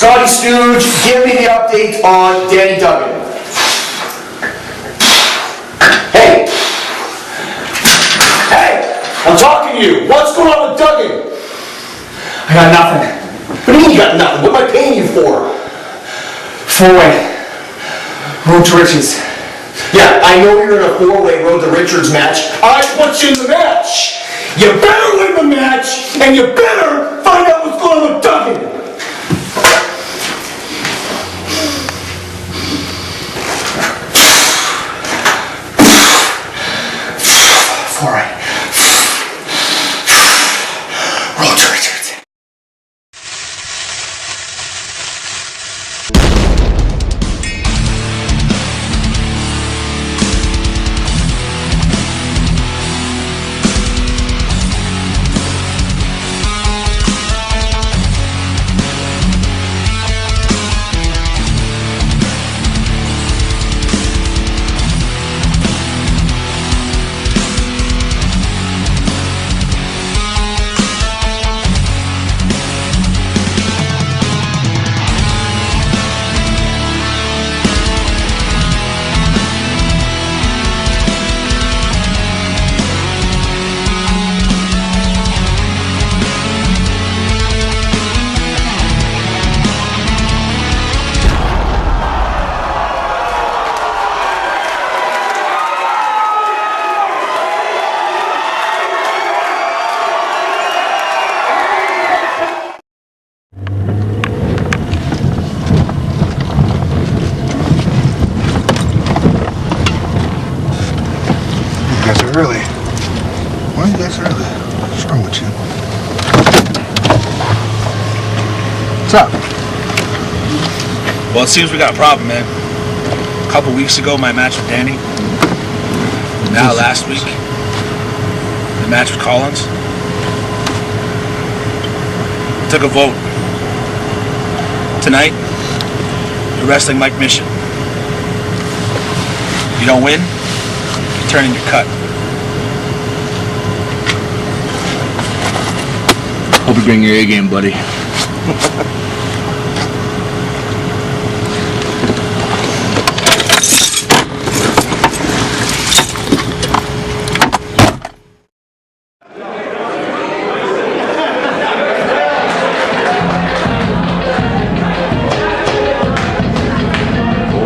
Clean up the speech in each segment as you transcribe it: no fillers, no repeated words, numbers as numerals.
Scotty Stooge, give me the update on Danny Duggan. Hey! Hey! I'm talking to you! What's going on with Duggan? I got nothing. What do you mean you got nothing? What am I paying you for? 4-way. Road to Richards. Yeah, I know you're in a 4-way Road to Richards match. I put you in the match! You better win the match, and you better find out what's going on with Duggan! Early. Why are you guys early? What's wrong with you? What's up? Well, it seems we got a problem, man. A couple weeks ago, my match with Danny. Now, last week, the match with Collins. We took a vote. Tonight, you're wrestling Mike Mission. If you don't win, you turn in your cut. Hope you bring your A game, buddy.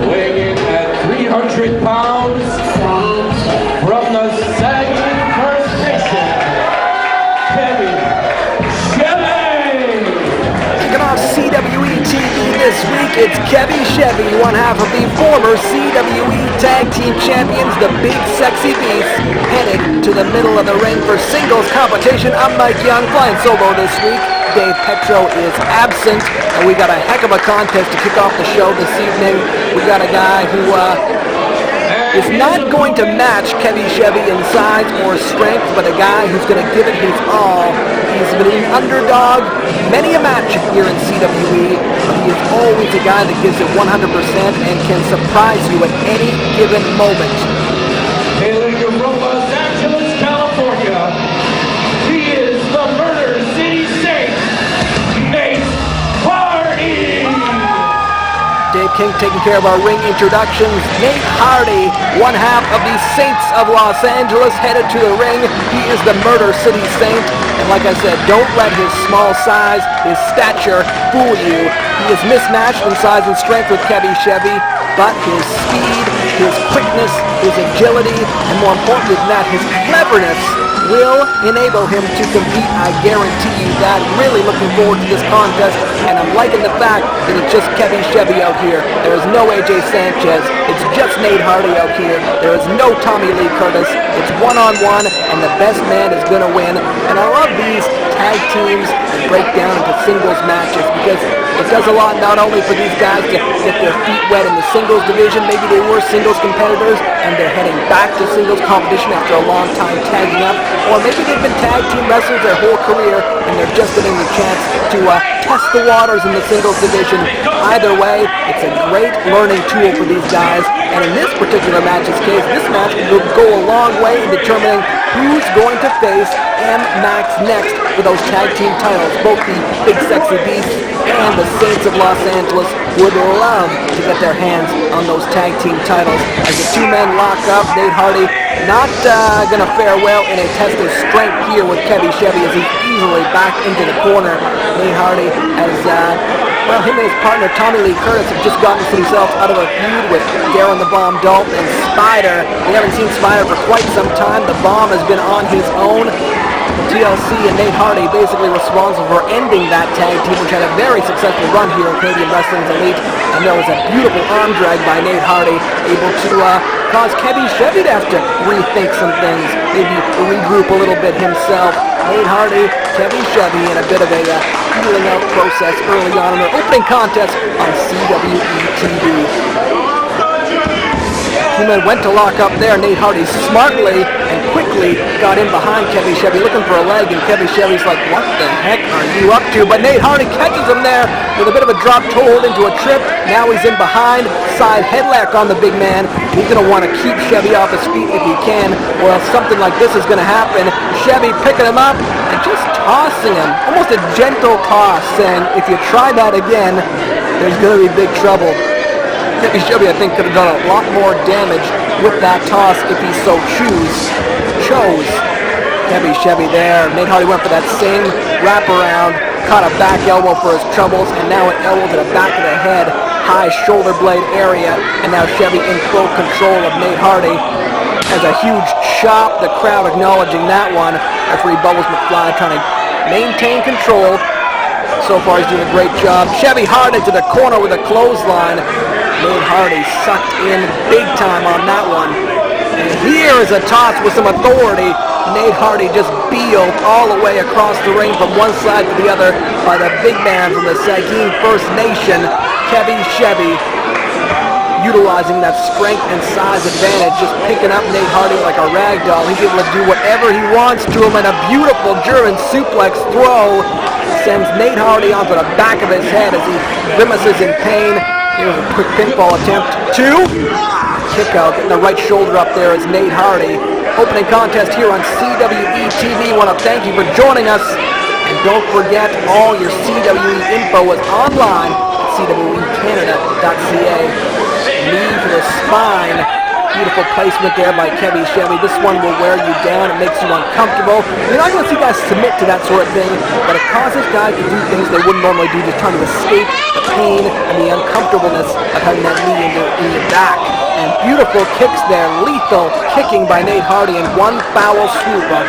Weighing in at 300 pounds from the sagging first nation, Chevy. Kicking off CWE TV this week, it's Chevy, one half of the former CWE Tag Team Champions, the Big Sexy Beast, headed to the middle of the ring for singles competition. I'm Mike Young, flying solo this week. Dave Petro is absent, and we got a heck of a contest to kick off the show this evening. We got a guy who is not going to match Chevy in size or strength, but a guy who's going to give it his all. He's been an underdog many a match here in CWE, but he is always a guy that gives it 100% and can surprise you at any given moment. Hailing from Los Angeles, California, he is the Murder City Saint, Nate Hardy! Dave King taking care of our ring introductions. Nate Hardy, one half of the Saints of Los Angeles, headed to the ring. He is the Murder City Saint. And like I said, don't let his small size, his stature, fool you. He is mismatched in size and strength with Chevy, but his speed, his quickness, his agility, and more importantly than that, his cleverness will enable him to compete. I guarantee you that. Really looking forward to this contest, and I'm liking the fact that it's just Chevy out here. There is no AJ Sanchez. It's just Nate Hardy out here. There is no Tommy Lee Curtis. It's one-on-one, and the best man is going to win. And I love these tag teams and break down into singles matches because it does a lot not only for these guys to get their feet wet in the singles division. Maybe they were singles competitors and they're heading back to singles competition after a long time tagging up. Or maybe they've been tag team wrestlers their whole career and they're just getting the chance to test the waters in the singles division. Either way, it's a great learning tool for these guys. And in this particular match's case, this match will go a long way in determining who's going to face M. Max next for those tag team titles. Both the Big Sexy Beasts and the Saints of Los Angeles would love to get their hands on those tag team titles. As the two men lock up, Nate Hardy not going to fare well in a test of strength here with Chevy as he's easily back into the corner. Nate Hardy has, him and his partner Tommy Lee Curtis have just gotten themselves out of a feud with Darren the Bomb Dalton and Spider. We haven't seen Spider for quite some time. The Bomb has been on his own. TLC and Nate Hardy basically responsible for ending that tag team, which had a very successful run here in Canadian Wrestling's Elite. And there was a beautiful arm drag by Nate Hardy, able to cause Chevy to have to rethink some things, maybe regroup a little bit himself. Nate Hardy, Chevy in a bit of a feeling out process early on in their opening contest on CWE TV. Two men went to lock up there. Nate Hardy smartly and quickly got in behind Chevy looking for a leg, and Chevy's like, what the heck are you up to? But Nate Hardy catches him there with a bit of a drop toe hold into a trip. Now he's in behind, side headlock on the big man. He's going to want to keep Chevy off his feet if he can, or else something like this is going to happen. Chevy picking him up and just tossing him, almost a gentle toss, saying, if you try that again, there's going to be big trouble. Chevy, I think, could have done a lot more damage with that toss if he so chose. Chevy there. Nate Hardy went for that same wraparound, caught a back elbow for his troubles, and now an elbow to the back of the head, high shoulder blade area, and now Chevy in full control of Nate Hardy. Has a huge chop, the crowd acknowledging that one. Referee Bubbles McFly trying to maintain control. So far he's doing a great job. Chevy hard into the corner with a clothesline. Nate Hardy sucked in big time on that one. And here is a toss with some authority. Nate Hardy just beeled all the way across the ring from one side to the other by the big man from the Saugeen First Nation, Chevy. Utilizing that strength and size advantage, just picking up Nate Hardy like a rag doll. He's able to do whatever he wants to him, and a beautiful German suplex throw sends Nate Hardy onto the back of his head as he grimaces in pain. Here's a quick pinfall attempt. Two. Kick out, getting the right shoulder up there is Nate Hardy. Opening contest here on CWE TV. Want to thank you for joining us. And don't forget, all your CWE info is online at CWEcanada.ca. Knee to the spine. Beautiful placement there by Chevy. This one will wear you down. It makes you uncomfortable. You're not going to see guys submit to that sort of thing, but it causes guys to do things they wouldn't normally do, just trying to escape the pain and the uncomfortableness of having that knee in your back. And beautiful kicks there. Lethal kicking by Nate Hardy in one foul swoop. A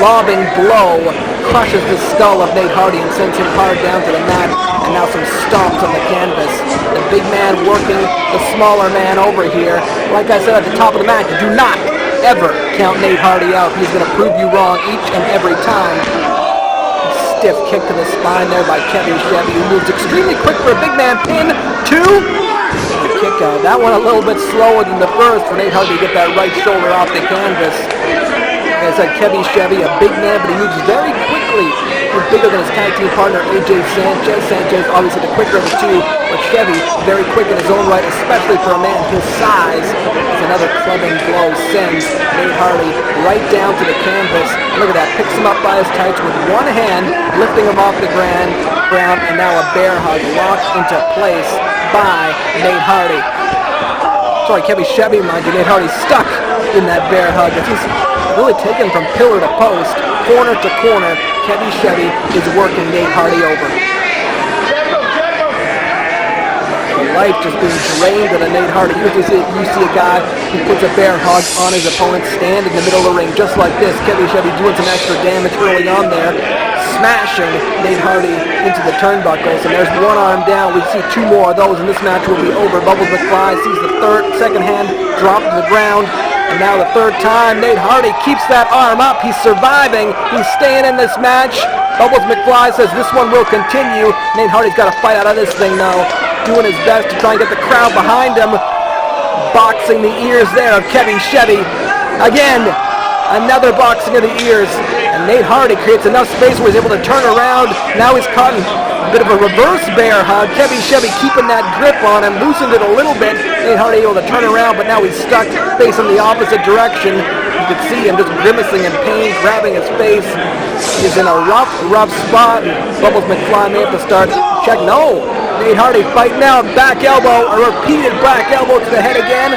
lobbing blow crushes the skull of Nate Hardy and sends him hard down to the mat. And now some stomps on the canvas. The big man working the smaller man over here. Like I said at the top of the match, do not ever count Nate Hardy out. He's going to prove you wrong each and every time. A stiff kick to the spine there by Chevy, who moves extremely quick for a big man pin. Two. The kick out. That one a little bit slower than the first for Nate Hardy to get that right shoulder off the canvas. Like I said, Chevy, a big man, but he moves very quickly. He's bigger than his tag team partner, AJ Sanchez. Sanchez, obviously the quicker of the two, but Chevy, very quick in his own right, especially for a man his size. As another clubbing blow sends Nate Hardy right down to the canvas. Look at that, picks him up by his tights with one hand, lifting him off the ground, and now a bear hug locked into place by Nate Hardy. Sorry, Chevy, mind you, Nate Hardy's stuck in that bear hug. He's really taken from pillar to post, corner to corner. Chevy is working Nate Hardy over. The life just being drained out of Nate Hardy. You see a guy who puts a bear hug on his opponent, stand in the middle of the ring just like this. Chevy doing some extra damage early on there, smashing Nate Hardy into the turnbuckles. And there's one arm down. We see two more of those, and this match will be over. Bubbles McFly sees the second hand drop to the ground. And now the third time, Nate Hardy keeps that arm up. He's surviving. He's staying in this match. Bubbles McFly says this one will continue. Nate Hardy's got to fight out of this thing now, doing his best to try and get the crowd behind him. Boxing the ears there of Chevy. Again, another boxing of the ears. And Nate Hardy creates enough space where he's able to turn around. Now he's caught in a bit of a reverse bear hug. Chevy keeping that grip on him, loosened it a little bit. Nate Hardy able to turn around, but now he's stuck facing the opposite direction. could see him just grimacing in pain, grabbing his face. He's in a rough spot. And Bubbles McFly may have to start check. No, Nate Hardy fighting out, back elbow, a repeated back elbow to the head again.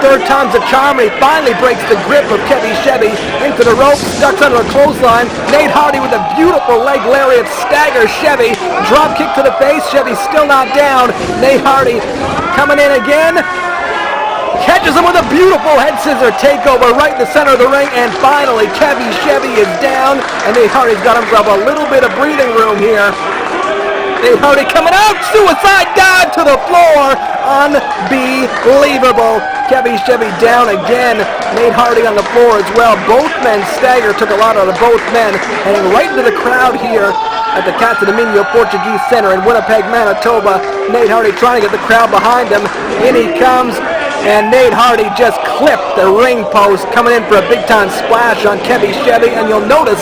Third time's a charm, and he finally breaks the grip of Chevy into the rope, ducks under a clothesline. Nate Hardy with a beautiful leg lariat staggers Chevy. Drop kick to the face, Chevy's still not down. Nate Hardy coming in again. Catches him with a beautiful head scissor takeover right in the center of the ring, and finally Chevy is down, and Nate Hardy's got himself a little bit of breathing room here. Nate Hardy coming out, suicide dive to the floor, unbelievable. Chevy down again, Nate Hardy on the floor as well. Both men stagger, took a lot out of both men, heading right into the crowd here at the Casa de Minho Portuguese Center in Winnipeg, Manitoba. Nate Hardy trying to get the crowd behind him. In he comes, and Nate Hardy just clipped the ring post, coming in for a big-time splash on Chevy, and you'll notice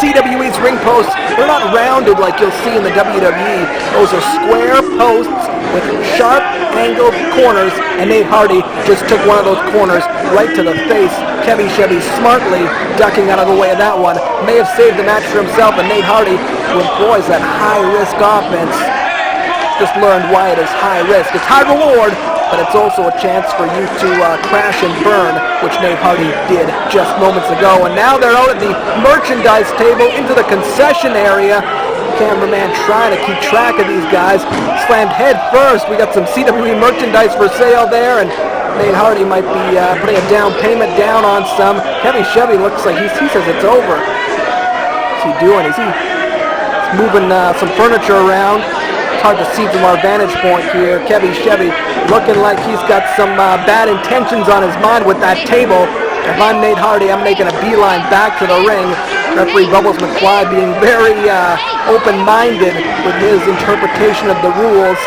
CWE's ring posts, they're not rounded like you'll see in the WWE. Those are square posts with sharp angled corners, and Nate Hardy just took one of those corners right to the face. Chevy smartly ducking out of the way of that one. May have saved the match for himself, and Nate Hardy, who employs that high-risk offense, just learned why it is high risk. It's high reward, but it's also a chance for you to crash and burn, which Nate Hardy did just moments ago. And now they're out at the merchandise table into the concession area. Cameraman trying to keep track of these guys. Slammed head first. We got some CWE merchandise for sale there, and Nate Hardy might be putting a down payment down on some. Chevy looks like he says it's over. What's he doing? He's moving some furniture around. It's hard to see from our vantage point here. Chevy looking like he's got some bad intentions on his mind with that table. If I'm Nate Hardy, I'm making a beeline back to the ring. Referee Bubbles McFly being very open-minded with his interpretation of the rules.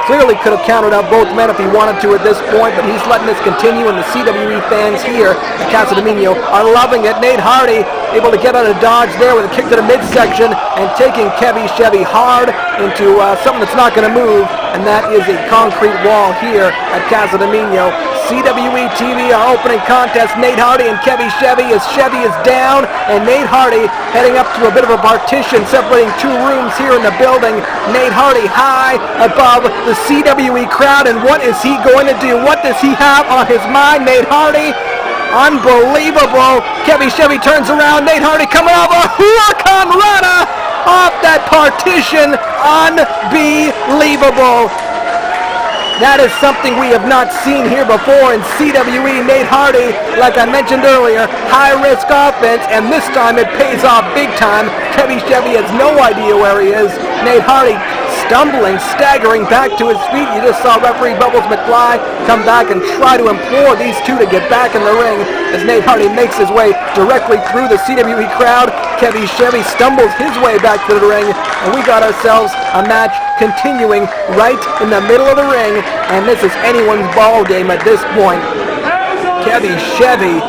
Clearly could have counted out both men if he wanted to at this point, but he's letting this continue, and the CWE fans here at Casa de Minho are loving it. Nate Hardy able to get out of dodge there with a kick to the midsection and taking Chevy hard into something that's not going to move, and that is a concrete wall here at Casa de Minho. CWE TV, our opening contest, Nate Hardy and Chevy as Chevy is down, and Nate Hardy heading up to a bit of a partition separating two rooms here in the building. Nate Hardy high above the CWE crowd, and what is he going to do? What does he have on his mind, Nate Hardy? Unbelievable. Chevy turns around, Nate Hardy coming off a Huracan Rana off that partition. Unbelievable. That is something we have not seen here before in CWE. Nate Hardy, like I mentioned earlier, high-risk offense, and this time it pays off big time. Chevy has no idea where he is. Nate Hardy stumbling, staggering back to his feet. You just saw referee Bubbles McFly come back and try to implore these two to get back in the ring as Nate Hardy makes his way directly through the CWE crowd. Chevy stumbles his way back to the ring, and we got ourselves a match continuing right in the middle of the ring, and this is anyone's ball game at this point. Chevy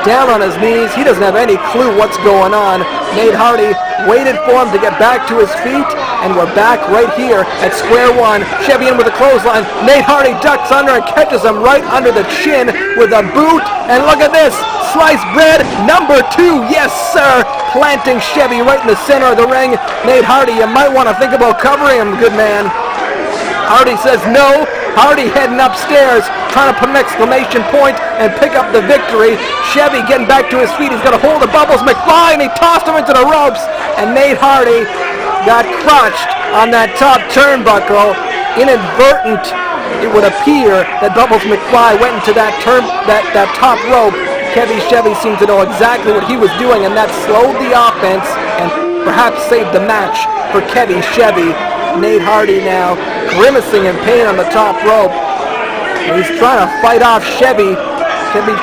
down on his knees. He doesn't have any clue what's going on. Nate Hardy waited for him to get back to his feet, and we're back right here at square one. Chevy in with a clothesline. Nate Hardy ducks under and catches him right under the chin with a boot, and look at this. Sliced bread number 2, yes sir, planting Chevy right in the center of the ring. Nate Hardy, you might want to think about covering him, good man. Hardy says no. Hardy heading upstairs, trying to put an exclamation point and pick up the victory. Chevy getting back to his feet. He's got a hold of Bubbles McFly, and he tossed him into the ropes, and Nate Hardy got crotched on that top turnbuckle. Inadvertent, it would appear that Bubbles McFly went into that top rope. Chevy seemed to know exactly what he was doing, and that slowed the offense and perhaps saved the match for Chevy. Nate Hardy now grimacing in pain on the top rope. He's trying to fight off Chevy.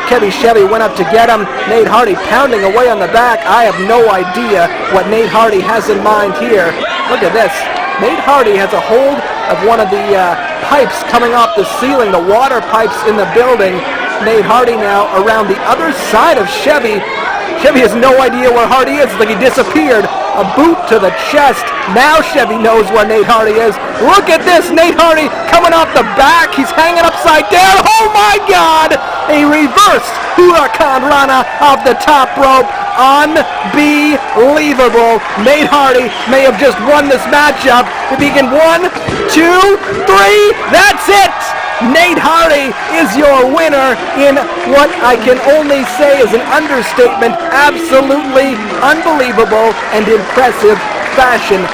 Chevy went up to get him. Nate Hardy pounding away on the back. I have no idea what Nate Hardy has in mind here. Look at this. Nate Hardy has a hold of one of the pipes coming off the ceiling, the water pipes in the building. Nate Hardy now around the other side of Chevy. Chevy has no idea where Hardy is. It's like he disappeared. a boot to the chest. Now Chevy knows where Nate Hardy is. Look at this, Nate Hardy coming off the back. He's hanging upside down. Oh my God! A reverse Huracan Rana off the top rope. Unbelievable. Nate Hardy may have just won this matchup. If he can 1, 2, 3, that's it! Nate Hardy is your winner in what I can only say is an understatement. Absolutely unbelievable and impressive fashion.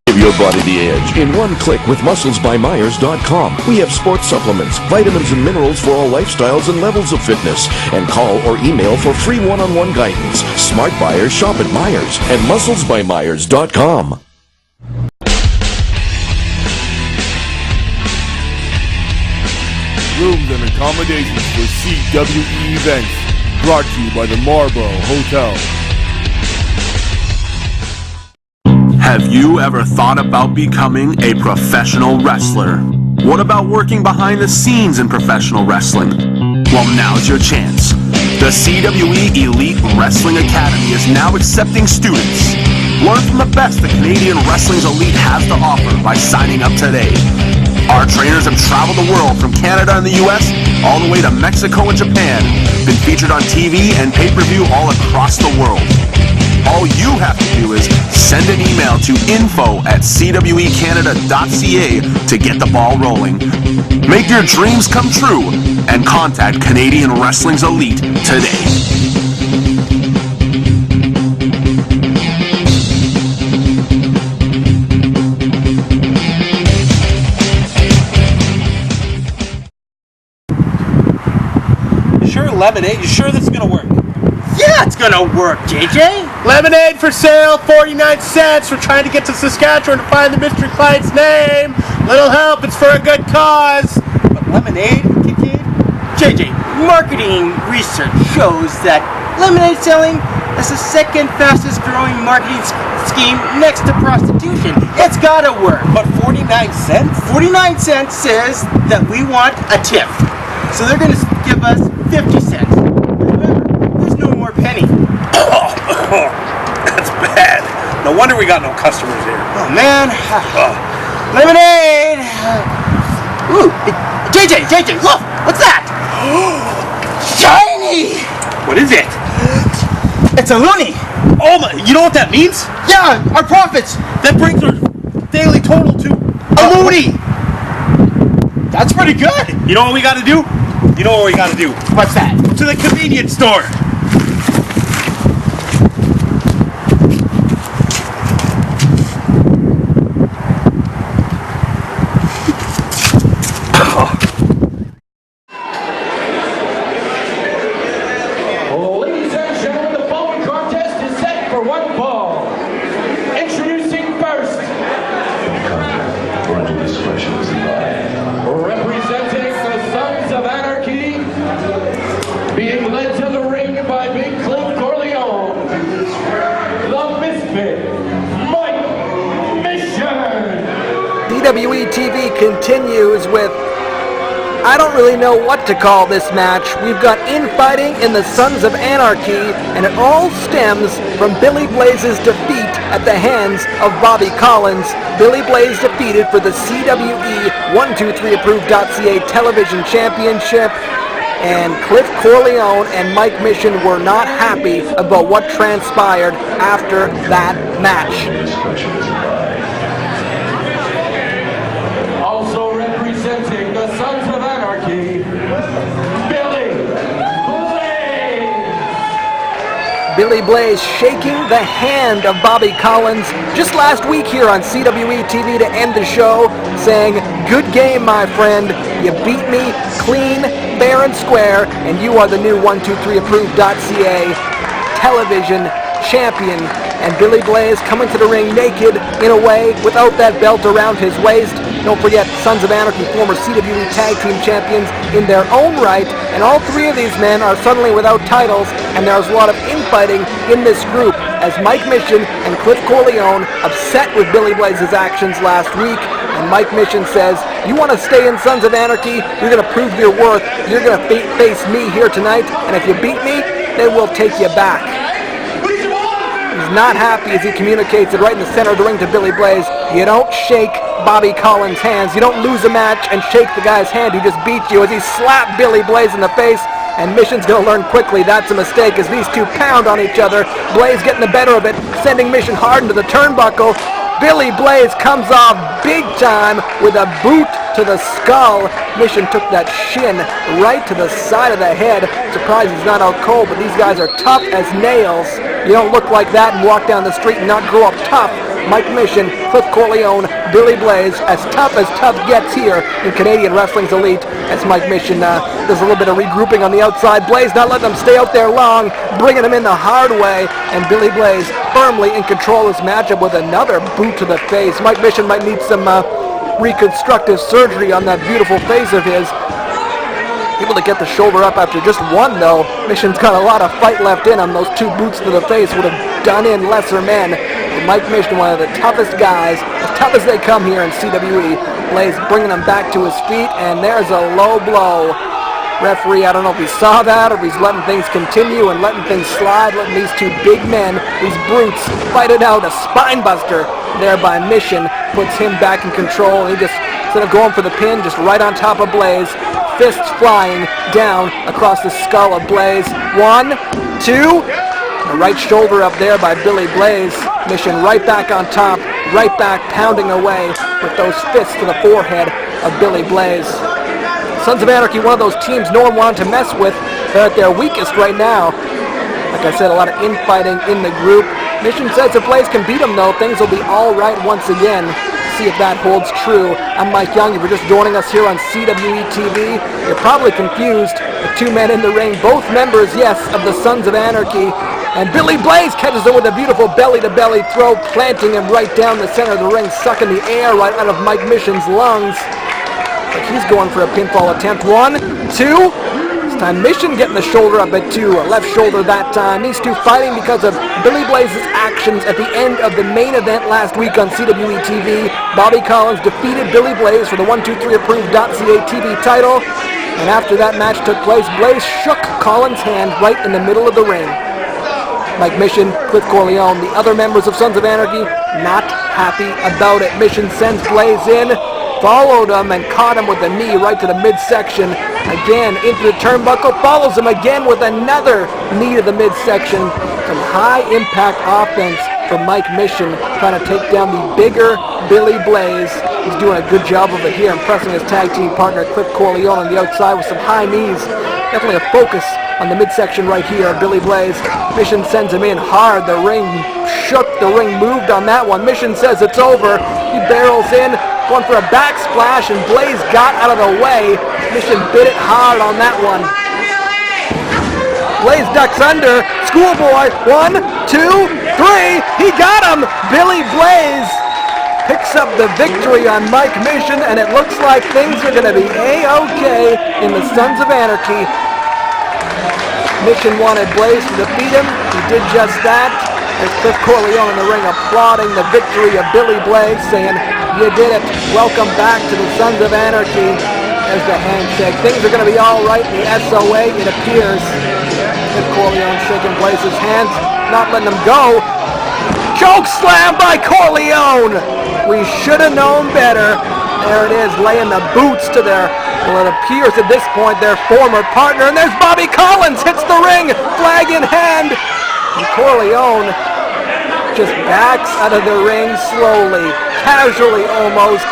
Give your body the edge in one click with musclesbymyers.com. We have sports supplements, vitamins and minerals for all lifestyles and levels of fitness. And call or email for free one-on-one guidance. Smart buyers shop at Myers and musclesbymyers.com. Rooms and accommodations for CWE events. Brought to you by the Marlborough Hotel. Have you ever thought about becoming a professional wrestler? What about working behind the scenes in professional wrestling? Well, now's your chance. The CWE Elite Wrestling Academy is now accepting students. Learn from the best that Canadian Wrestling's Elite has to offer by signing up today. Our trainers have traveled the world from Canada and the US all the way to Mexico and Japan, been featured on TV and pay-per-view all across the world. All you have to do is send an email to info@cwecanada.ca to get the ball rolling. Make your dreams come true and contact Canadian Wrestling's Elite today. Lemonade, you sure this is gonna work? Yeah, it's gonna work, JJ. Lemonade for sale, 49 cents. We're trying to get to Saskatchewan to find the mystery client's name. Little help, it's for a good cause. But lemonade, Kiki? JJ, marketing research shows that lemonade selling is the second fastest growing marketing scheme next to prostitution. It's gotta work. But 49 cents? 49 cents says that we want a tip. So they're gonna give us 50 cents. Remember, there's no more penny. Oh, that's bad. No wonder we got no customers here. Oh man. Lemonade. Ooh, JJ, look, what's that? Shiny. What is it? It's a loonie. Oh my, you know what that means? Yeah, our profits. That brings our daily total to A loonie. That's pretty good. You know what we gotta do? You know what we gotta do? What's that? To the convenience store. Ladies and gentlemen, the following contest is set for one fall. Introducing first, representing the Sons of Anarchy, being led to the ring by Big Cliff Corleone, the Misfit, Mike Mission. CWE TV continues with, I don't really know what to call this match. We've got infighting in the Sons of Anarchy, and it all stems from Billy Blaze's defeat at the hands of Bobby Collins. Billy Blaze defeated for the CWE 123approved.ca television championship, and Cliff Corleone and Mike Mission were not happy about what transpired after that match. Also representing the Sons of Anarchy, Billy Blaze. Billy Blaze shaking the hand of Bobby Collins just last week here on CWE TV to end the show, saying, "Good game, my friend. You beat me clean, fair and square, and you are the new 123approved.ca television champion." And Billy Blaze coming to the ring naked, in a way, without that belt around his waist. Don't forget, Sons of Anarchy, former CWE Tag Team Champions in their own right, and all three of these men are suddenly without titles, and there's a lot of infighting in this group, as Mike Mission and Cliff Corleone upset with Billy Blaze's actions last week, and Mike Mission says, "You want to stay in Sons of Anarchy, you're going to prove your worth, you're going to face me here tonight, and if you beat me, then we'll take you back." He's not happy as he communicates it right in the center of the ring to Billy Blaze. You don't shake Bobby Collins' hands. You don't lose a match and shake the guy's hand who just beat you, as he slapped Billy Blaze in the face. And Mission's going to learn quickly that's a mistake as these two pound on each other. Blaze getting the better of it, sending Mission hard into the turnbuckle. Billy Blaze comes off big time with a boot to the skull. Mission took that shin right to the side of the head. Surprised he's not out cold, but these guys are tough as nails. You don't look like that and walk down the street and not grow up tough. Mike Mission, Cliff Corleone, Billy Blaze, as tough gets here in Canadian Wrestling's Elite, as Mike Mission does a little bit of regrouping on the outside. Blaze not letting them stay out there long, bringing him in the hard way, and Billy Blaze firmly in control of this matchup with another boot to the face. Mike Mission might need some reconstructive surgery on that beautiful face of his. Able to get the shoulder up after just one, though. Mission's got a lot of fight left in him. Those two boots to the face would have done in lesser men. But Mike Mission, one of the toughest guys, as tough as they come here in CWE. Blaze bringing him back to his feet, and there's a low blow. Referee, I don't know if he saw that or if he's letting things continue and letting things slide, letting these two big men, these brutes, fight it out. A spine buster there by Mission puts him back in control. He just, instead of going for the pin, just right on top of Blaze. Fists flying down across the skull of Blaze. 1, 2. The right shoulder up there by Billy Blaze. Mission right back on top, right back pounding away with those fists to the forehead of Billy Blaze. Sons of Anarchy, one of those teams no one wanted to mess with. They're at their weakest right now. Like I said, a lot of infighting in the group. Mission says if Blaze can beat him, though, things will be all right once again. See if that holds true. I'm Mike Young. If you're just joining us here on CWE TV, you're probably confused. The two men in the ring, both members, yes, of the Sons of Anarchy. And Billy Blaze catches him with a beautiful belly-to-belly throw, planting him right down the center of the ring, sucking the air right out of Mike Mission's lungs. But he's going for a pinfall attempt. 1, 2. This time Mission getting the shoulder up at 2, left shoulder that time. These two fighting because of Billy Blaze's actions at the end of the main event last week on CWE TV. Bobby Collins defeated Billy Blaze for the 123approved.ca TV title. And after that match took place, Blaze shook Collins' hand right in the middle of the ring. Mike Mission, Cliff Corleone, the other members of Sons of Anarchy, not happy about it. Mission sends Blaze in, followed him and caught him with a knee right to the midsection. Again into the turnbuckle, follows him again with another knee to the midsection. Some high impact offense from Mike Mission, trying to take down the bigger Billy Blaze. He's doing a good job of it here, impressing his tag team partner Cliff Corleone on the outside with some high knees. Definitely a focus on the midsection right here of Billy Blaze. Mission sends him in hard. The ring shook, the ring moved on that one. Mission says it's over. He barrels in, going for a backsplash, and Blaze got out of the way. Mission bit it hard on that one. Blaze ducks under. Schoolboy, 1, 2, 3. He got him. Billy Blaze picks up the victory on Mike Mission, and it looks like things are going to be A-OK in the Sons of Anarchy. Mission wanted Blaze to defeat him. He did just that. There's Cliff Corleone in the ring applauding the victory of Billy Blaze, saying, "You did it. Welcome back to the Sons of Anarchy." There's the handshake. Things are going to be all right in the SOA, it appears. Cliff Corleone shaking Blaze's hands, not letting him go. Choke slam by Corleone! We should have known better. There it is, laying the boots to their, well, it appears at this point, their former partner. And there's Bobby Collins, hits the ring, flag in hand. And Corleone just backs out of the ring slowly, casually almost.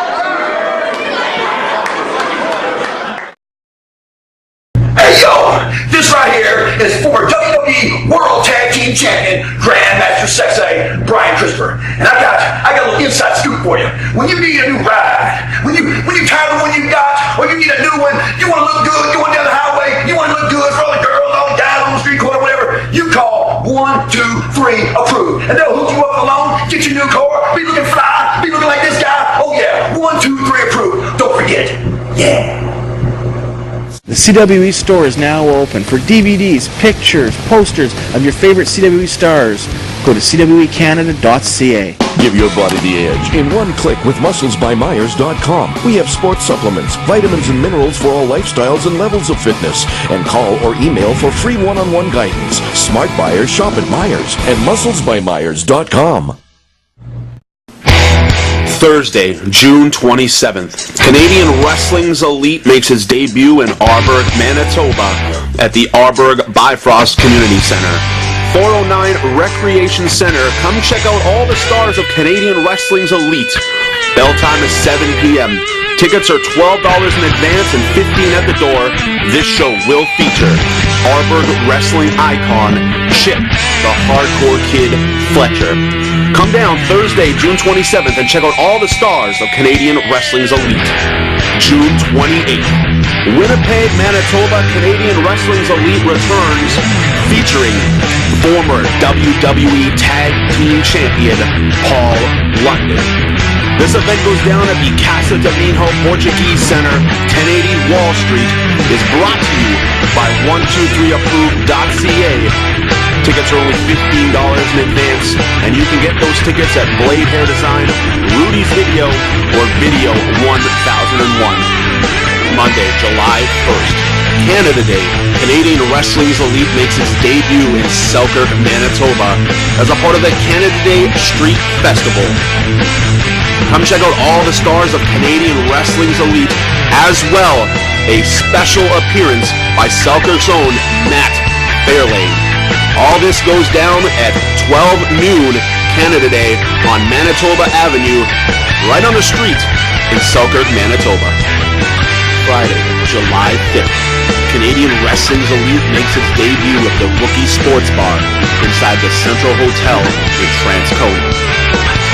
Hey yo, this right here is for WWE World Tag Team Champion, Grandmaster Sexay, Brian Christopher. And I got a little inside scoop for you. When you need a new ride, when you're tired of the one you got, or you need a new one, you want to look good going down the highway, you want to look good for all the girls, all the guys on the street corner, whatever, you call 1, 2, 3 approved. And they'll hook you up with a loan, get your new car, be looking fly, be looking like this guy. Oh yeah, 1, 2, 3 approved. Don't forget it. Yeah. The CWE store is now open for DVDs, pictures, posters of your favorite CWE stars. Go to CWEcanada.ca. Give your body the edge in one click with musclesbymyers.com. We have sports supplements, vitamins and minerals for all lifestyles and levels of fitness. And call or email for free one-on-one guidance. Smart buyers shop at Myers and musclesbymyers.com. Thursday, June 27th, Canadian Wrestling's Elite makes its debut in Arborg, Manitoba at the Arborg Bifrost Community Center. 409 Recreation Center. Come check out all the stars of Canadian Wrestling's Elite. Bell time is 7 p.m. Tickets are $12 in advance and $15 at the door. This show will feature Arborg wrestling icon Chip, the Hardcore Kid Fletcher. Come down Thursday, June 27th and check out all the stars of Canadian Wrestling's Elite. June 28th, Winnipeg, Manitoba, Canadian Wrestling's Elite returns featuring former WWE Tag Team Champion Paul London. This event goes down at the Casa de Minho Portuguese Center, 1080 Wall Street, is brought to you by 123approved.ca. Tickets are only $15 in advance, and you can get those tickets at Blade Hair Design, Rudy's Video, or Video 1001. Monday, July 1st, Canada Day. Canadian Wrestling's Elite makes its debut in Selkirk, Manitoba as a part of the Canada Day Street Festival. Come check out all the stars of Canadian Wrestling's Elite, as well a special appearance by Selkirk's own Matt Fairlane. All this goes down at 12 noon Canada Day on Manitoba Avenue, right on the street in Selkirk, Manitoba. Friday, July 5th, Canadian Wrestling's Elite makes its debut at the Rookie Sports Bar inside the Central Hotel in Transcona.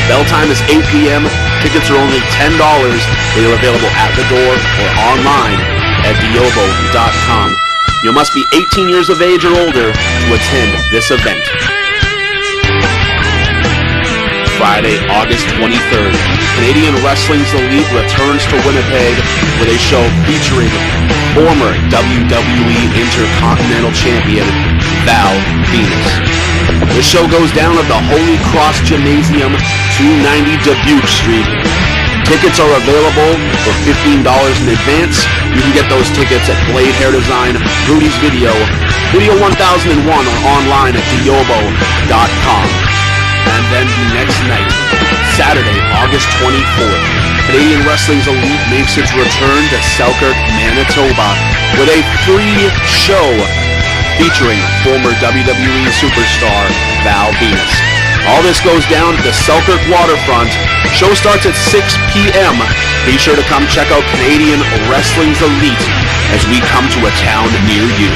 Bell time is 8 p.m. Tickets are only $10. They are available at the door or online at diobo.com. You must be 18 years of age or older to attend this event. Friday, August 23rd, Canadian Wrestling's Elite returns to Winnipeg with a show featuring former WWE Intercontinental Champion Val Venus. The show goes down at the Holy Cross Gymnasium, 290 Dubuque Street. Tickets are available for $15 in advance. You can get those tickets at Blade Hair Design, Rudy's Video, Video 1001, or online at diobo.com. And then the next night, Saturday, August 24th, Canadian Wrestling's Elite makes its return to Selkirk, Manitoba with a free show featuring former WWE superstar Val Venus. All this goes down at the Selkirk waterfront. Show starts at 6 p.m. Be sure to come check out Canadian Wrestling's Elite as we come to a town near you.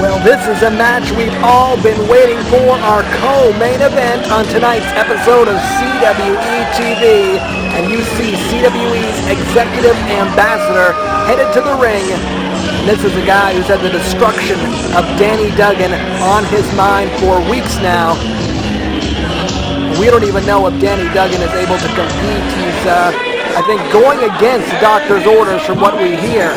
Well, this is a match we've all been waiting for, our co-main event on tonight's episode of CWE TV. And you see CWE's executive ambassador headed to the ring. And this is a guy who's had the destruction of Danny Duggan on his mind for weeks now. We don't even know if Danny Duggan is able to compete. He's, I think, going against the doctor's orders from what we hear.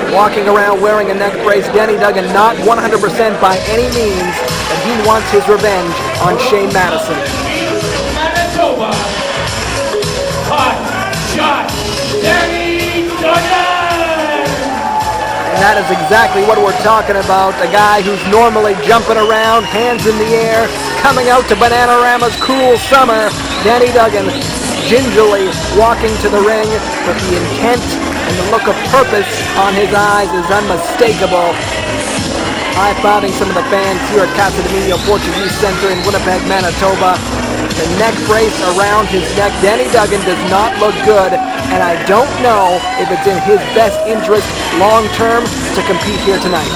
Walking around wearing a neck brace, Danny Duggan not 100% by any means, but he wants his revenge on Shane Madison. Manitoba, hot shot, Danny Duggan! And that is exactly what we're talking about. A guy who's normally jumping around, hands in the air, coming out to Bananarama's Cruel Summer. Danny Duggan gingerly walking to the ring, but the intent and the look of purpose on his eyes is unmistakable. High-fiving some of the fans here at Casa de Minho Portuguese Center in Winnipeg, Manitoba. The neck brace around his neck. Danny Duggan does not look good, and I don't know if it's in his best interest long-term to compete here tonight.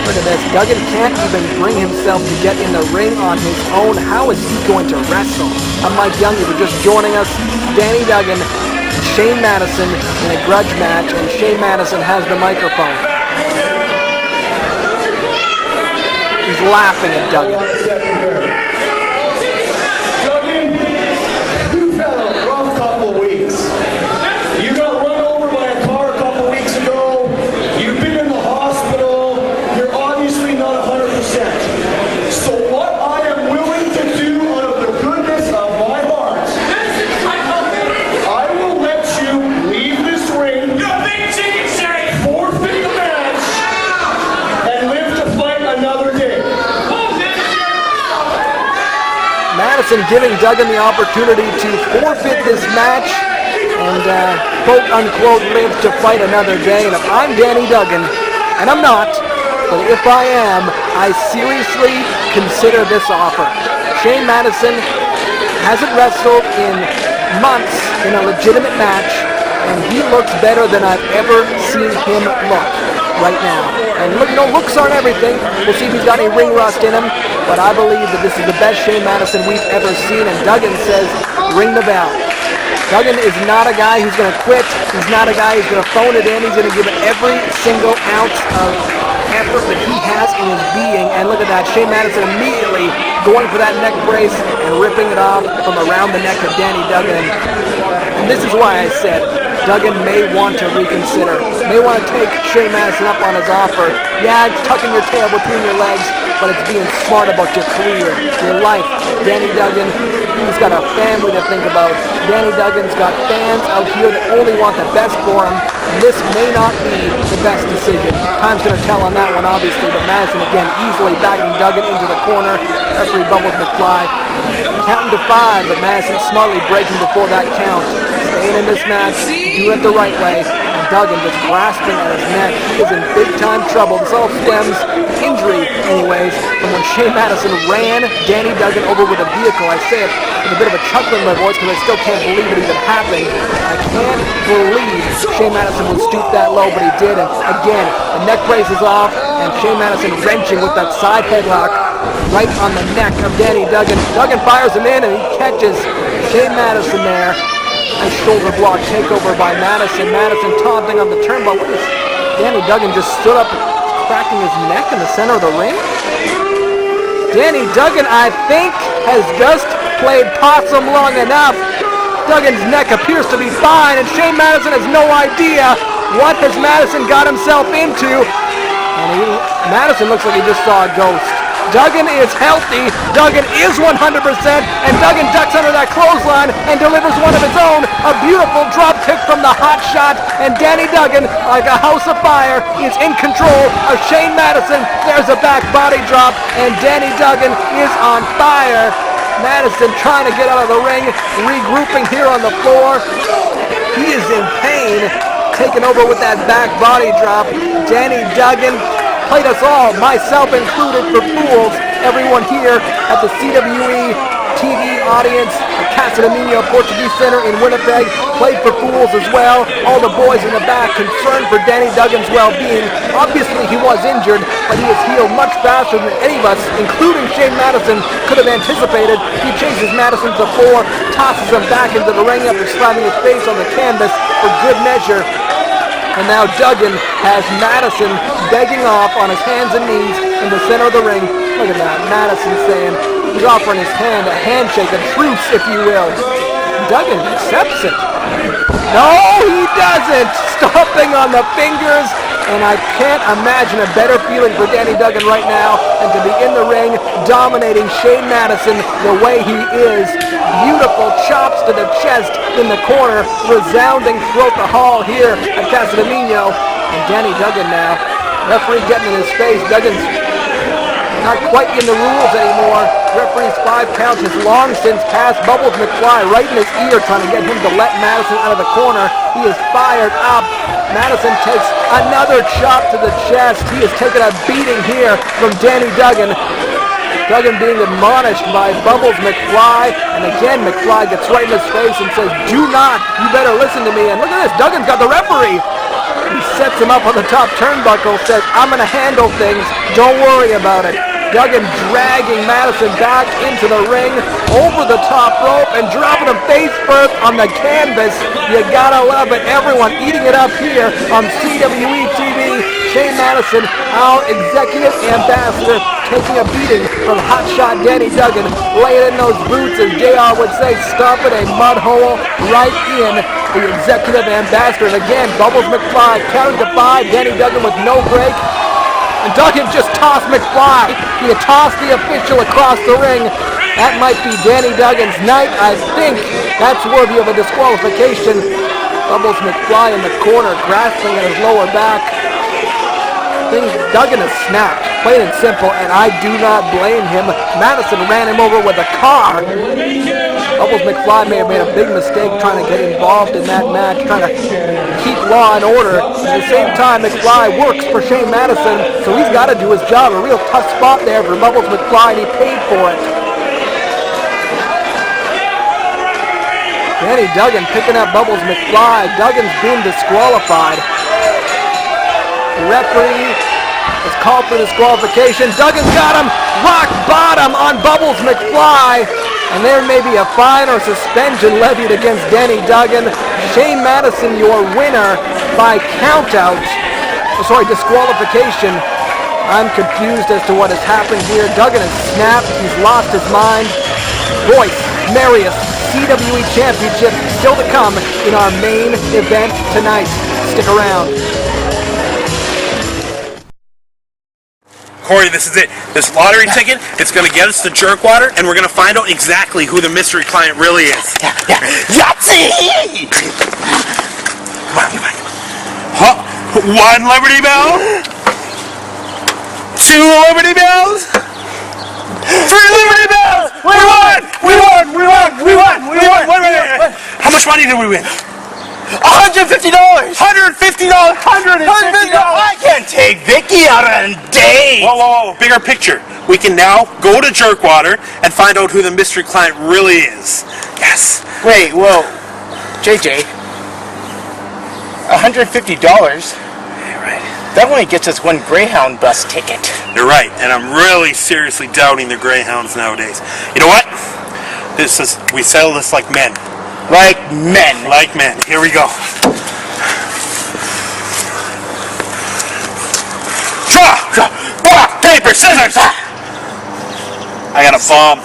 Look at this. Duggan can't even bring himself to get in the ring on his own. How is he going to wrestle? I'm Mike Young. If you're just joining us, Danny Duggan, Shane Madison in a grudge match, and Shane Madison has the microphone. He's laughing at Duggan. You fellas, wrong couple weeks. Madison giving Duggan the opportunity to forfeit this match and quote-unquote live to fight another day. And if I'm Danny Duggan, and I'm not, but if I am, I seriously consider this offer. Shane Madison hasn't wrestled in months in a legitimate match, and he looks better than I've ever seen him look right now. And look, looks aren't everything. We'll see if he's got any ring rust in him, but I believe that this is the best Shane Madison we've ever seen, and Duggan says, ring the bell. Duggan is not a guy who's going to quit. He's not a guy who's going to phone it in. He's going to give it every single ounce of effort that he has in his being. And look at that, Shane Madison immediately going for that neck brace and ripping it off from around the neck of Danny Duggan. And this is why I said Duggan may want to reconsider, may want to take Shane Madison up on his offer. Yeah, it's tucking your tail between your legs, but it's being smart about your career, your life. Danny Duggan, he's got a family to think about. Danny Duggan's got fans out here that only want the best for him, and this may not be the best decision. Time's going to tell on that one, obviously, but Madison, again, easily backing Duggan into the corner. Referee Bubbles McFly counting to 5, but Madison smartly breaking before that count. Staying in this match, doing it the right way, and Duggan just grasping at his neck. He is in big-time trouble. This all stems, injury anyways, from when Shane Madison ran Danny Duggan over with a vehicle. I say it with a bit of a chuckle in my voice because I still can't believe it even happened. I can't believe Shane Madison would stoop that low, but he did. And again, the neck brace is off, and Shane Madison wrenching with that side headlock right on the neck of Danny Duggan. Duggan fires him in, and he catches Shane Madison there. Nice shoulder block takeover by Madison. Madison taunting on the turnbuckle. Danny Duggan just stood up, cracking his neck in the center of the ring. Danny Duggan, I think, has just played possum long enough. Duggan's neck appears to be fine, and Shane Madison has no idea what has Madison got himself into. And Madison looks like he just saw a ghost. Duggan is healthy, Duggan is 100%, and Duggan ducks under that clothesline and delivers one of his own, a beautiful drop kick from the hot shot, and Danny Duggan, like a house of fire, is in control of Shane Madison. There's a back body drop, and Danny Duggan is on fire. Madison trying to get out of the ring, regrouping here on the floor. He is in pain, taking over with that back body drop. Danny Duggan played us all, myself included, for fools. Everyone here at the CWE TV audience, the Casa de Minho Portuguese Center in Winnipeg, played for fools as well. All the boys in the back concerned for Danny Duggan's well-being. Obviously he was injured, but he has healed much faster than any of us, including Shane Madison, could have anticipated. He chases Madison to 4, tosses him back into the ring after slamming his face on the canvas for good measure. And now Duggan has Madison begging off on his hands and knees in the center of the ring. Look at that, Madison saying, he's offering his hand, a handshake, a truce, if you will. Duggan accepts it. No, he doesn't! Stomping on the fingers, and I can't imagine a better feeling for Danny Duggan right now than to be in the ring, dominating Shane Madison the way he is. Beautiful chops to the chest in the corner, resounding throughout the hall here at Casa de Minho. And Danny Duggan now, referee getting in his face. Duggan's not quite in the rules anymore. Referee's 5 counts has long since passed. Bubbles McFly right in his ear trying to get him to let Madison out of the corner. He is fired up. Madison takes another chop to the chest. He has taken a beating here from Danny Duggan. Duggan being admonished by Bubbles McFly, and again McFly gets right in his face and says, do not, you better listen to me. And look at this, Duggan's got the referee. He sets him up on the top turnbuckle, says, I'm going to handle things, don't worry about it. Duggan dragging Madison back into the ring, over the top rope, and dropping him face first on the canvas. You gotta love it. Everyone eating it up here on CWE TV. Shane Madison, our executive ambassador, taking a beating from hotshot Danny Duggan, laying in those boots, as JR would say, stomping a mud hole right in the executive ambassador. And again, Bubbles McFly counting to 5, Danny Duggan with no break. And Duggan just tossed McFly. He had tossed the official across the ring. That might be Danny Duggan's night. I think that's worthy of a disqualification. Bubbles McFly in the corner, grasping at his lower back. I think Duggan has snapped. plain and simple, and I do not blame him. Madison ran him over with a car. Bubbles McFly may have made a big mistake trying to get involved in that match, trying to keep law and order. At the same time, McFly works for Shane Madison, so he's got to do his job. A real tough spot there for Bubbles McFly, and he paid for it. Danny Duggan picking up Bubbles McFly. Duggan's been disqualified. The referee has called for disqualification. Duggan's got him rock bottom on Bubbles McFly. And there may be a fine or suspension levied against Danny Duggan. Shane Madison, your winner by countout. Disqualification. I'm confused as to what has happened here. Duggan has snapped. He's lost his mind. Royce Marius CWE Championship still to come in our main event tonight. Stick around. Corey, this is it. This lottery ticket, it's going to get us to Jerkwater, and we're going to find out exactly who the mystery client really is. Yahtzee! Come on. Huh? 1 Liberty Bell? 2 Liberty Bells? 3 Liberty Bells! We won! How much money did we win? $150! $150! I can't take Vicky out on a date! Whoa. Bigger picture. We can now go to Jerkwater and find out who the mystery client really is. Yes. Wait, whoa. JJ. $150? Yeah, right. That only gets us 1 Greyhound bus ticket. You're right, and I'm really seriously doubting the Greyhounds nowadays. You know what? We settle this like men. Like men. Like men. Here we go. Rock, paper, scissors! I got a bomb.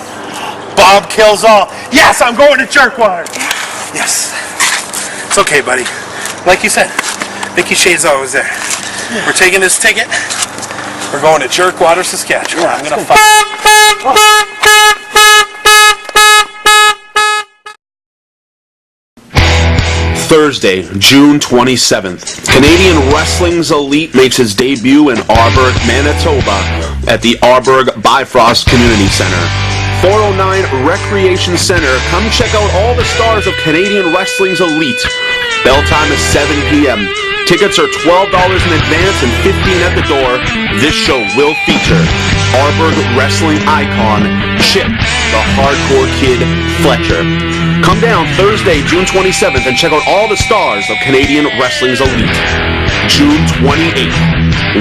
Bomb kills all. Yes, I'm going to Jerkwater. Yes. It's okay, buddy. Like you said, Vicky Shade's always there. We're taking this ticket. We're going to Jerkwater, Saskatchewan. I'm going to find... Thursday, June 27th, Canadian Wrestling's Elite makes its debut in Arborg, Manitoba at the Arborg Bifrost Community Center. 409 Recreation Center. Come check out all the stars of Canadian Wrestling's Elite. Bell time is 7 p.m. Tickets are $12 in advance and $15 at the door. This show will feature Arborg wrestling icon Chip, the Hardcore Kid Fletcher. Come down Thursday, June 27th and check out all the stars of Canadian Wrestling's Elite. June 28th,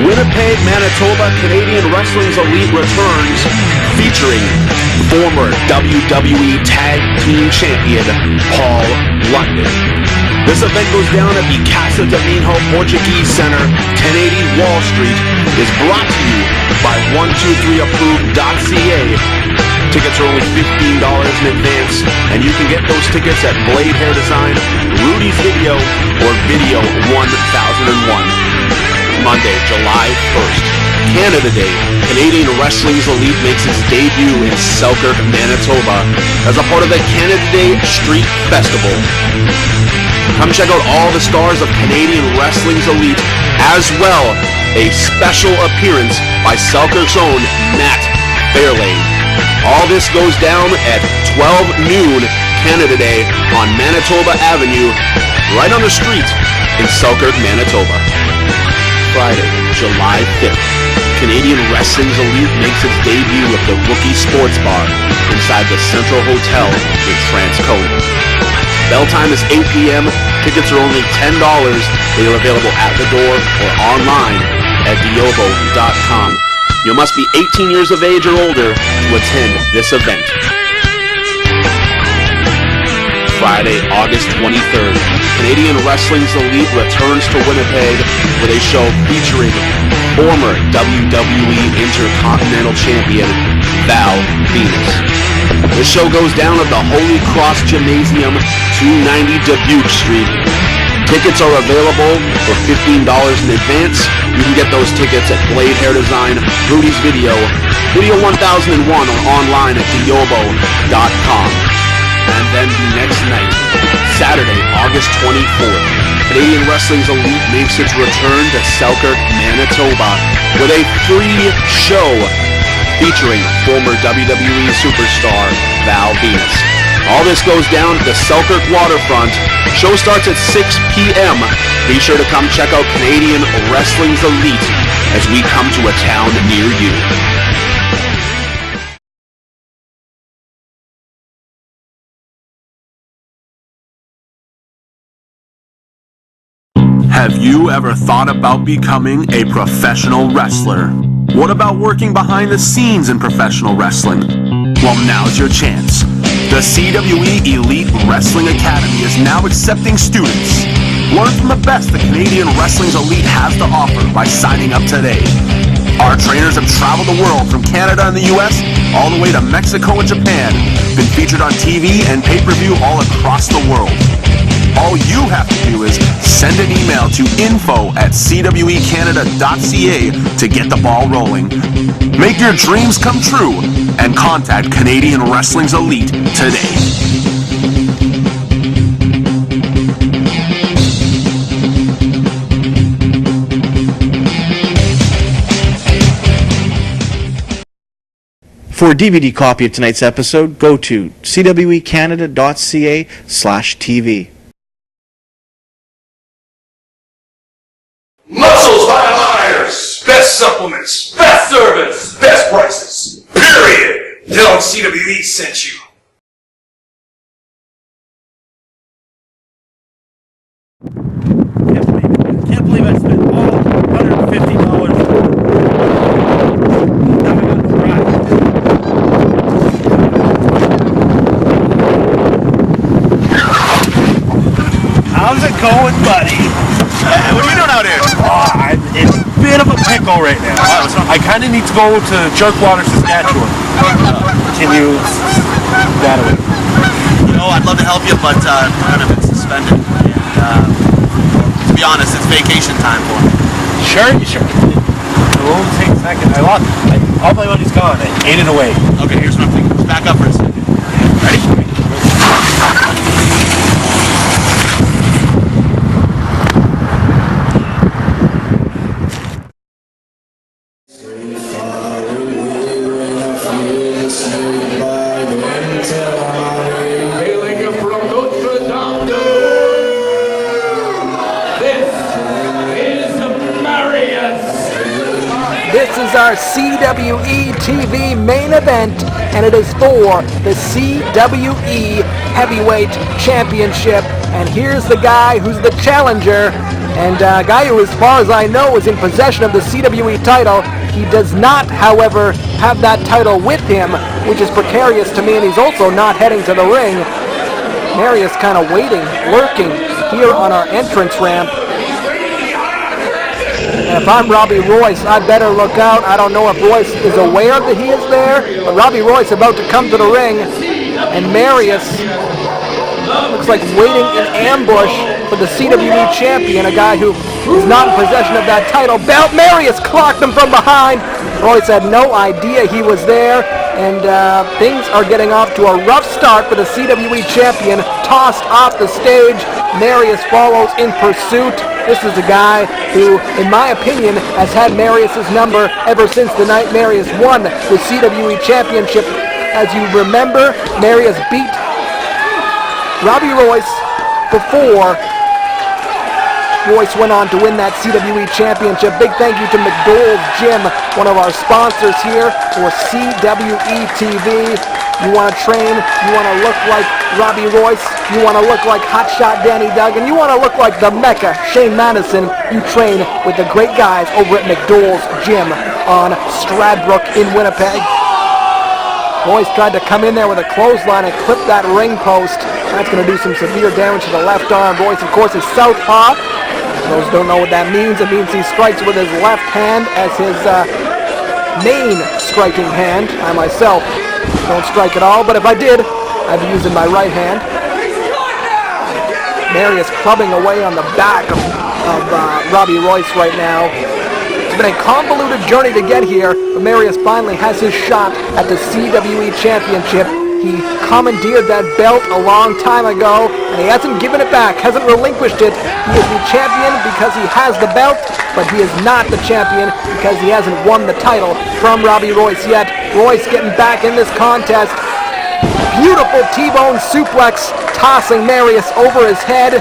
Winnipeg, Manitoba, Canadian Wrestling's Elite returns featuring former WWE Tag Team Champion Paul London. This event goes down at the Casa de Minho Portuguese Center, 1080 Wall Street, is brought to you by 123approved.ca. Tickets are only $15 in advance, and you can get those tickets at Blade Hair Design, Rudy's Video, or Video 1001. Monday, July 1st, Canada Day. Canadian Wrestling's Elite makes its debut in Selkirk, Manitoba, as a part of the Canada Day Street Festival. Come check out all the stars of Canadian Wrestling's Elite, as well a special appearance by Selkirk's own Matt Fairlane. All this goes down at 12 noon Canada Day on Manitoba Avenue, right on the street in Selkirk, Manitoba. Friday, July 5th, Canadian Wrestling's Elite makes its debut at the Rookie Sports Bar inside the Central Hotel in Transcona. Bell time is 8 p.m. Tickets are only $10. They are available at the door or online at diobo.com. You must be 18 years of age or older to attend this event. Friday, August 23rd, Canadian Wrestling's Elite returns to Winnipeg with a show featuring former WWE Intercontinental Champion Val Venus. The show goes down at the Holy Cross Gymnasium, 290 Dubuque Street. Tickets are available for $15 in advance. You can get those tickets at Blade Hair Design, Rudy's Video, Video 1001, or online at diobo.com. And then the next night, Saturday, August 24th, Canadian Wrestling's Elite makes its return to Selkirk, Manitoba with a free show featuring former WWE superstar Val Venus. All this goes down at the Selkirk waterfront. Show starts at 6 p.m. Be sure to come check out Canadian Wrestling's Elite as we come to a town near you. Have you ever thought about becoming a professional wrestler? What about working behind the scenes in professional wrestling? Well, now's your chance. The CWE Elite Wrestling Academy is now accepting students. Learn from the best the Canadian Wrestling's Elite has to offer by signing up today. Our trainers have traveled the world from Canada and the US all the way to Mexico and Japan, been featured on TV and pay-per-view all across the world. All you have to do is send an email to info@cwecanada.ca to get the ball rolling. Make your dreams come true and contact Canadian Wrestling's Elite today. For a DVD copy of tonight's episode, go to cwecanada.ca/TV. Muscles by Myers! Best supplements, best service, best prices. Period! Tell them CWE sent you. Can't believe I spent all $150. Now I got to ride. How's it going, buddy? Hey, what are you doing out here? I'm in a bit of a pickle right now. I kind of need to go to Jerkwater, Saskatchewan. Can you that away? You know, I'd love to help you, but kind of been suspended. And to be honest, it's vacation time for me. Sure. It won't take a second. All my money's gone. I ate it away. Okay, here's what I'm thinking. Just back up for a second. Ready? This is our CWE TV main event, and it is for the CWE Heavyweight Championship. And here's the guy who's the challenger, and a guy who, as far as I know, is in possession of the CWE title. He does not, however, have that title with him, which is precarious to me, and he's also not heading to the ring. Marius kind of waiting, lurking here on our entrance ramp. And if I'm Robbie Royce, I better look out. I don't know if Royce is aware that he is there, but Robbie Royce is about to come to the ring, and Marius looks like waiting in ambush for the CWE champion, a guy who is not in possession of that title belt. Marius clocked him from behind. Royce had no idea he was there, and things are getting off to a rough start for the CWE champion. Tossed off the stage. Marius follows in pursuit. This is a guy who, in my opinion, has had Marius's number ever since the night Marius won the CWE Championship. As you remember, Marius beat Robbie Royce before Royce went on to win that CWE Championship. Big thank you to McDowell's Gym, one of our sponsors here for CWE TV. You want to train, you want to look like Robbie Royce, you want to look like Hotshot Danny Duggan, you want to look like the Mecca, Shane Madison, you train with the great guys over at McDowell's Gym on Stradbrook in Winnipeg. Royce tried to come in there with a clothesline and clip that ring post. That's going to do some severe damage to the left arm. Royce, of course, is southpaw. Those don't know what that means. It means he strikes with his left hand as his main striking hand. I myself don't strike at all, but if I did, I'd be using my right hand. Marius clubbing away on the back of Robbie Royce right now. It's been a convoluted journey to get here, but Marius finally has his shot at the CWE Championship. He commandeered that belt a long time ago, and he hasn't given it back, hasn't relinquished it. He is the champion because he has the belt, but he is not the champion because he hasn't won the title from Robbie Royce yet. Royce getting back in this contest. Beautiful T-bone suplex, tossing Marius over his head.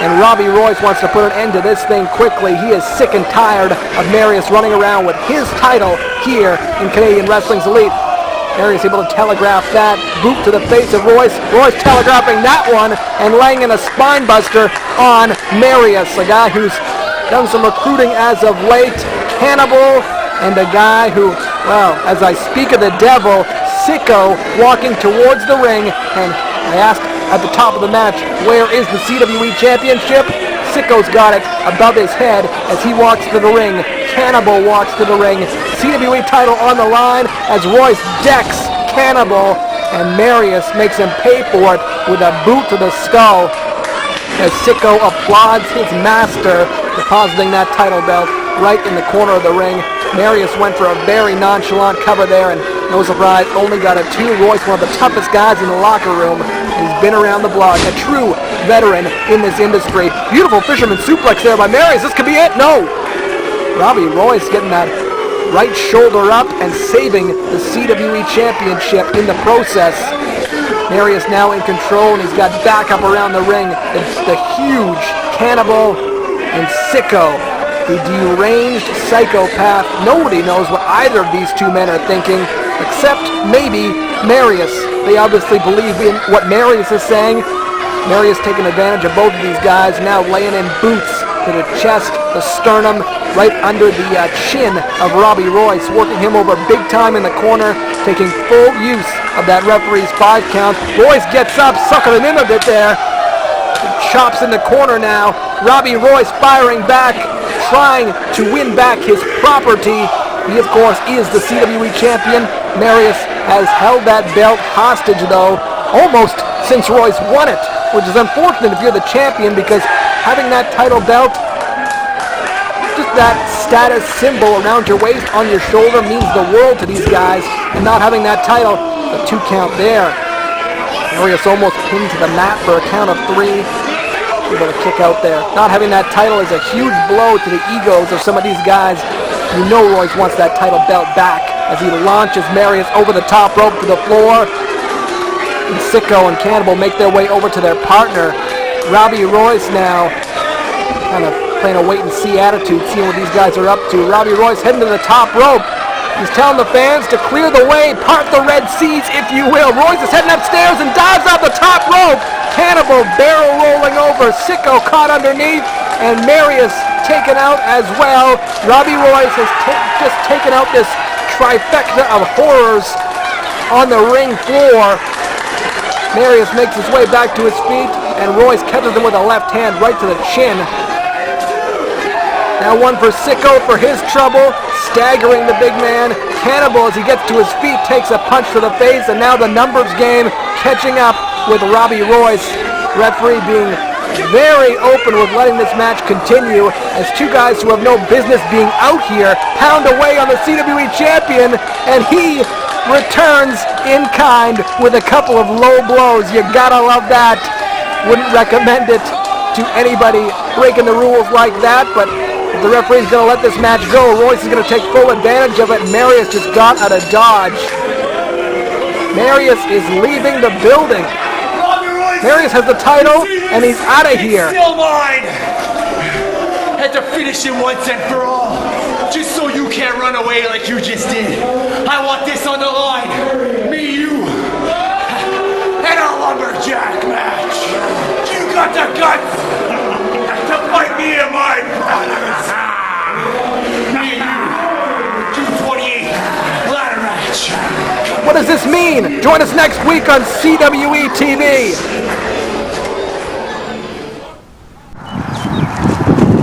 And Robbie Royce wants to put an end to this thing quickly. He is sick and tired of Marius running around with his title here in Canadian Wrestling's Elite. Marius able to telegraph that boot to the face of Royce. Royce telegraphing that one and laying in a spine buster on Marius, a guy who's done some recruiting as of late. Cannibal, and a guy who, well, as I speak of the devil, Sicko walking towards the ring, and I asked at the top of the match, where is the CWE Championship? Sicko's got it above his head as he walks to the ring. Cannibal walks to the ring. CWE title on the line as Royce decks Cannibal, and Marius makes him pay for it with a boot to the skull as Sicko applauds his master, depositing that title belt right in the corner of the ring. Marius went for a very nonchalant cover there, and no surprise, only got a 2. Royce, one of the toughest guys in the locker room. He's been around the block, a true veteran in this industry. Beautiful fisherman suplex there by Marius. This could be it. No! Robbie Royce getting that right shoulder up and saving the CWE Championship in the process. Marius now in control, and he's got backup around the ring. The huge Cannibal and Sicko, the deranged psychopath. Nobody knows what either of these two men are thinking, except maybe Marius. They obviously believe in what Marius is saying. Marius taking advantage of both of these guys, now laying in boots to the chest, the sternum, right under the chin of Robbie Royce, working him over big time in the corner, taking full use of that referee's 5 count. Royce gets up, sucking him in a bit there. Chops in the corner now. Robbie Royce firing back, trying to win back his property. He, of course, is the CWE champion. Marius has held that belt hostage, though, almost since Royce won it, which is unfortunate if you're the champion, because having that title belt, just that status symbol around your waist, on your shoulder, means the world to these guys, and not having that title, a 2 count there. Marius almost pinned to the mat for a count of 3. Able to kick out there. Not having that title is a huge blow to the egos of some of these guys. You know Royce wants that title belt back as he launches Marius over the top rope to the floor. And Sicko and Cannibal make their way over to their partner. Robbie Royce now kind of playing a wait-and-see attitude, seeing what these guys are up to. Robbie Royce heading to the top rope. He's telling the fans to clear the way, part the Red Seas, if you will. Royce is heading upstairs and dives off the top rope. Cannibal barrel rolling over. Sicko caught underneath, and Marius taken out as well. Robbie Royce has just taken out this trifecta of horrors on the ring floor. Marius makes his way back to his feet, and Royce catches him with a left hand right to the chin. Now one for Sicko for his trouble, staggering the big man. Cannibal, as he gets to his feet, takes a punch to the face, and now the numbers game catching up with Robbie Royce. Referee being very open with letting this match continue as two guys who have no business being out here pound away on the CWE champion, and he returns in kind with a couple of low blows. You gotta love that. Wouldn't recommend it to anybody breaking the rules like that, but if the referee's going to let this match go, Royce is going to take full advantage of it. Marius just got out of dodge. Marius is leaving the building. Marius has the title, and he's out of here. Still mine! Had to finish it once and for all, just so you can't run away like you just did. I want this on the line. Me, you, and a lumberjack match. You got the guts to fight me and my brothers. Me and you, 228 ladder match. What does this mean? Join us next week on CWE TV.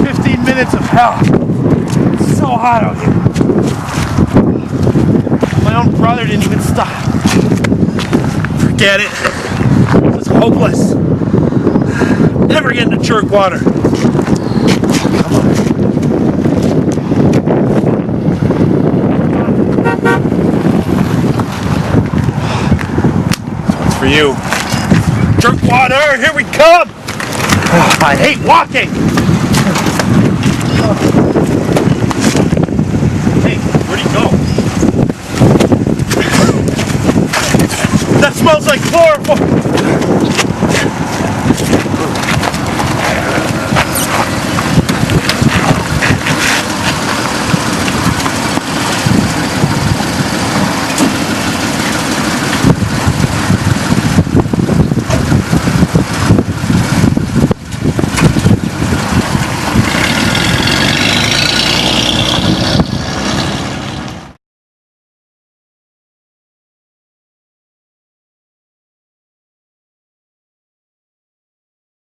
15 minutes of hell. It's so hot out here. My own brother didn't even stop. Forget it. It's hopeless. Never get into jerk water. you. Jerkwater, here we come! Oh, I hate walking! Hey, where'd he go? That smells like chloroform!